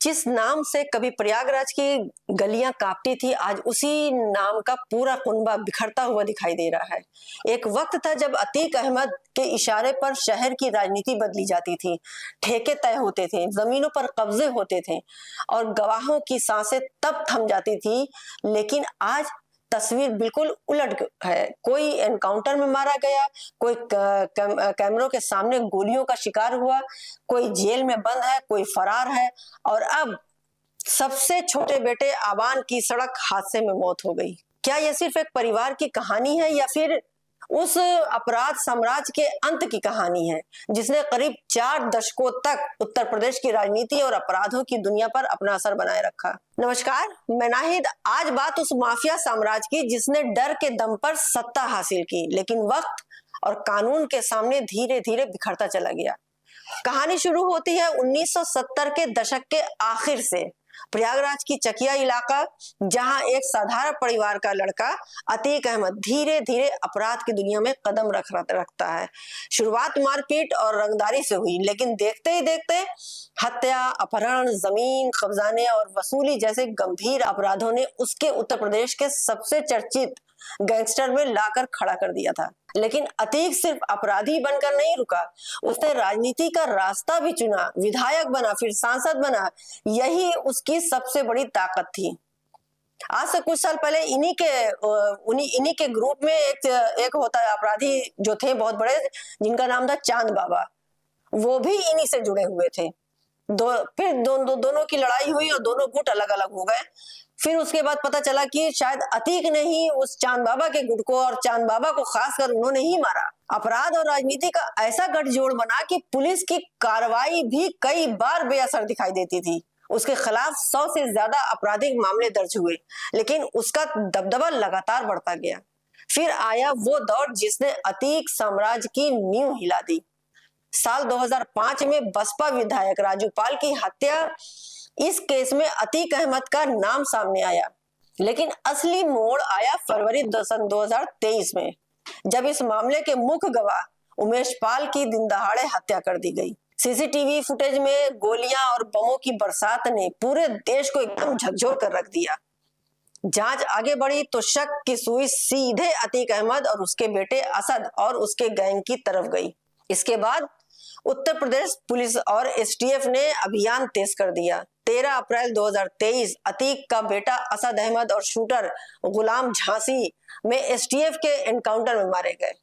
जिस नाम से कभी प्रयागराज की गलियां कांपती थी, आज उसी नाम का पूरा कुनबा बिखरता हुआ दिखाई दे रहा है। एक वक्त था जब अतीक अहमद के इशारे पर शहर की राजनीति बदली जाती थी, ठेके तय होते थे, जमीनों पर कब्जे होते थे और गवाहों की सांसें तब थम जाती थी। लेकिन आज तस्वीर बिल्कुल उलट है। कोई एनकाउंटर में मारा गया, कोई कैमरों के सामने गोलियों का शिकार हुआ, कोई जेल में बंद है, कोई फरार है और अब सबसे छोटे बेटे आबान की सड़क हादसे में मौत हो गई। क्या यह सिर्फ एक परिवार की कहानी है या फिर उस अपराध साम्राज्य के अंत की कहानी है जिसने करीब 4 दशकों तक उत्तर प्रदेश की राजनीति और अपराधों की दुनिया पर अपना असर बनाए रखा। नमस्कार, मैं नाहिद। आज बात उस माफिया साम्राज्य की जिसने डर के दम पर सत्ता हासिल की, लेकिन वक्त और कानून के सामने धीरे धीरे बिखरता चला गया। कहानी शुरू होती है 1970 के दशक के आखिर से, प्रयागराज की चकिया इलाका, जहां एक साधारण परिवार का लड़का अतीक अहमद धीरे धीरे अपराध की दुनिया में कदम रखता है। शुरुआत मारपीट और रंगदारी से हुई, लेकिन देखते ही देखते हत्या, अपहरण, जमीन कब्जाने और वसूली जैसे गंभीर अपराधों ने उसके उत्तर प्रदेश के सबसे चर्चित गैंगस्टर में लाकर खड़ा कर दिया था। लेकिन अतीक सिर्फ अपराधी बनकर नहीं रुका, उसने राजनीति का रास्ता भी चुना, विधायक बना, फिर सांसद बना। यही उसकी सबसे बड़ी ताकत थी। आज से कुछ साल पहले इन्हीं के ग्रुप में एक होता है अपराधी जो थे बहुत बड़े, जिनका नाम था चांद बाबा। वो भी इन्हीं से जुड़े हुए थे। दोनों की लड़ाई हुई और दोनों गुट अलग अलग हो गए। फिर उसके बाद पता चला कि शायद अतीक ने ही उस चांद बाबा के गुट को और चांद बाबा को खासकर उन्होंने ही मारा। अपराध और राजनीति का ऐसा गठजोड़ बना कि पुलिस की कार्रवाई भी कई बार बेअसर दिखाई देती थी। उसके खिलाफ 100 से ज्यादा आपराधिक मामले दर्ज हुए, लेकिन उसका दबदबा लगातार बढ़ता गया। फिर आया वो दौर जिसने अतीक साम्राज्य की नींव हिला दी। साल 2005 में बसपा विधायक राजू पाल की हत्या, इस केस में अतीक अहमद का नाम सामने आया। लेकिन असली मोड़ आया फरवरी 2023 में, जब इस मामले के मुख्य गवाह उमेश पाल की दिनदहाड़े हत्या कर दी गई। सीसीटीवी फुटेज में गोलियां और बमों की बरसात ने पूरे देश को एकदम झकझोर कर रख दिया। जांच आगे बढ़ी तो शक की सुई सीधे अतीक अहमद और उसके बेटे असद और उसके गैंग की तरफ गई। इसके बाद उत्तर प्रदेश पुलिस और एसटीएफ ने अभियान तेज कर दिया। 13 अप्रैल 2023 अतीक का बेटा असद अहमद और शूटर गुलाम झांसी में एसटीएफ के एनकाउंटर में मारे गए।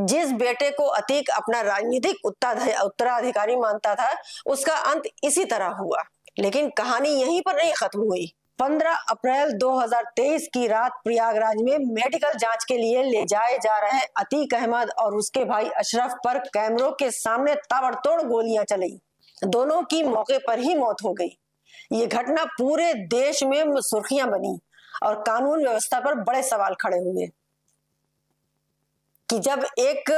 जिस बेटे को अतीक अपना राजनीतिक उत्तराधिकारी मानता था, उसका अंत इसी तरह हुआ। लेकिन कहानी यहीं पर नहीं खत्म हुई। 15 अप्रैल 2023 की रात प्रयागराज में मेडिकल जांच के लिए ले जाए जा रहे अतीक अहमद और उसके भाई अशरफ पर कैमरों के सामने ताबड़तोड़ गोलियां चली। दोनों की मौके पर ही मौत हो गई। ये घटना पूरे देश में सुर्खियां बनी और कानून व्यवस्था पर बड़े सवाल खड़े हुए कि जब एक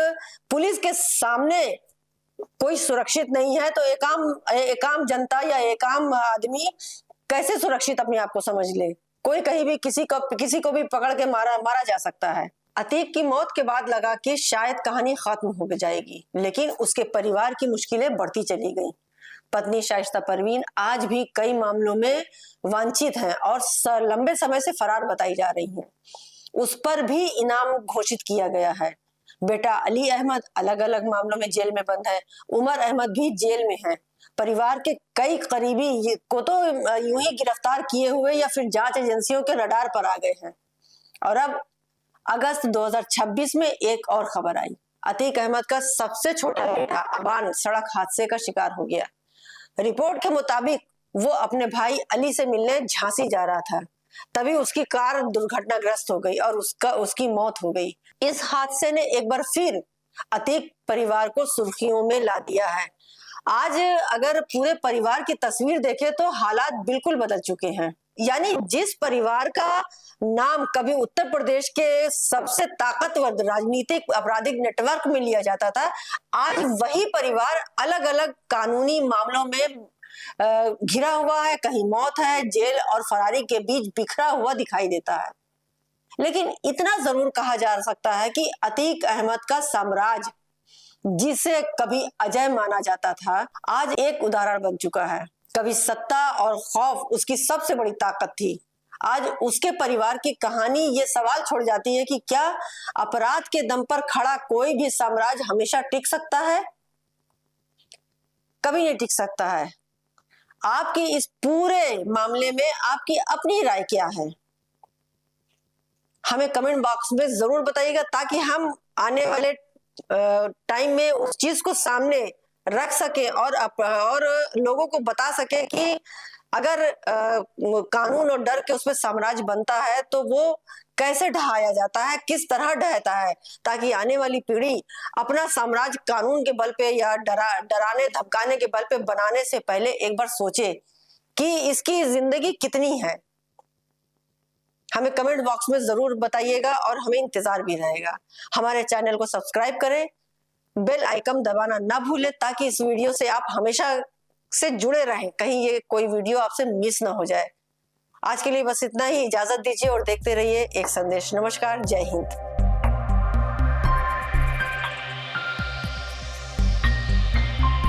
पुलिस के सामने कोई सुरक्षित नहीं है तो एक आम जनता या एक आम आदमी कैसे सुरक्षित अपने आप को समझ ले। कोई कहीं भी किसी को भी पकड़ के मारा जा सकता है। अतीक की मौत के बाद लगा कि शायद कहानी खत्म हो जाएगी, लेकिन उसके परिवार की मुश्किलें बढ़ती चली गई। पत्नी शाइस्ता परवीन आज भी कई मामलों में वांछित हैं और लंबे समय से फरार बताई जा रही हैं। उस पर भी इनाम घोषित किया गया है। बेटा अली अहमद अलग अलग मामलों में जेल में बंद है। उमर अहमद भी जेल में है। परिवार के कई करीबी को तो यूं ही गिरफ्तार किए हुए या फिर जांच एजेंसियों के रडार पर आ गए हैं। और अब अगस्त 2026 में एक और खबर आई। अतीक अहमद का सबसे छोटा बेटा अबान सड़क हादसे का शिकार हो गया। रिपोर्ट के मुताबिक वो अपने भाई अली से मिलने झांसी जा रहा था, तभी उसकी कार दुर्घटनाग्रस्त हो गई और उसकी मौत हो गई। इस हादसे ने एक बार फिर अतीक परिवार को सुर्खियों में ला दिया है। आज अगर पूरे परिवार की तस्वीर देखें तो हालात बिल्कुल बदल चुके हैं। यानी जिस परिवार का नाम कभी उत्तर प्रदेश के सबसे ताकतवर राजनीतिक आपराधिक नेटवर्क में लिया जाता था, आज वही परिवार अलग अलग कानूनी मामलों में घिरा हुआ है। कहीं मौत है, जेल और फरारी के बीच बिखरा हुआ दिखाई देता है। लेकिन इतना जरूर कहा जा सकता है कि अतीक अहमद का साम्राज्य, जिसे कभी अजय माना जाता था, आज एक उदाहरण बन चुका है। कभी सत्ता और खौफ उसकी सबसे बड़ी ताकत थी। आज उसके परिवार की कहानी ये सवाल छोड़ जाती है कि क्या अपराध के दम पर खड़ा कोई भी साम्राज्य हमेशा टिक सकता है? कभी नहीं टिक सकता है। आपकी इस पूरे मामले में आपकी अपनी राय क्या है? हमें कमेंट बॉक्स में जरूर बताइएगा, ताकि हम आने वाले टाइम में उस चीज को सामने रख सके और लोगों को बता सके कि अगर कानून और डर के उसमें साम्राज्य बनता है तो वो कैसे ढहाया जाता है, किस तरह ढहता है, ताकि आने वाली पीढ़ी अपना साम्राज्य कानून के बल पे या डराने धमकाने के बल पे बनाने से पहले एक बार सोचे कि इसकी जिंदगी कितनी है। हमें कमेंट बॉक्स में जरूर बताइएगा और हमें इंतजार भी रहेगा। हमारे चैनल को सब्सक्राइब करें, बेल आइकन दबाना ना भूलें, ताकि इस वीडियो से आप हमेशा से जुड़े रहें, कहीं ये कोई वीडियो आपसे मिस ना हो जाए। आज के लिए बस इतना ही, इजाजत दीजिए और देखते रहिए एक संदेश। नमस्कार, जय हिंद।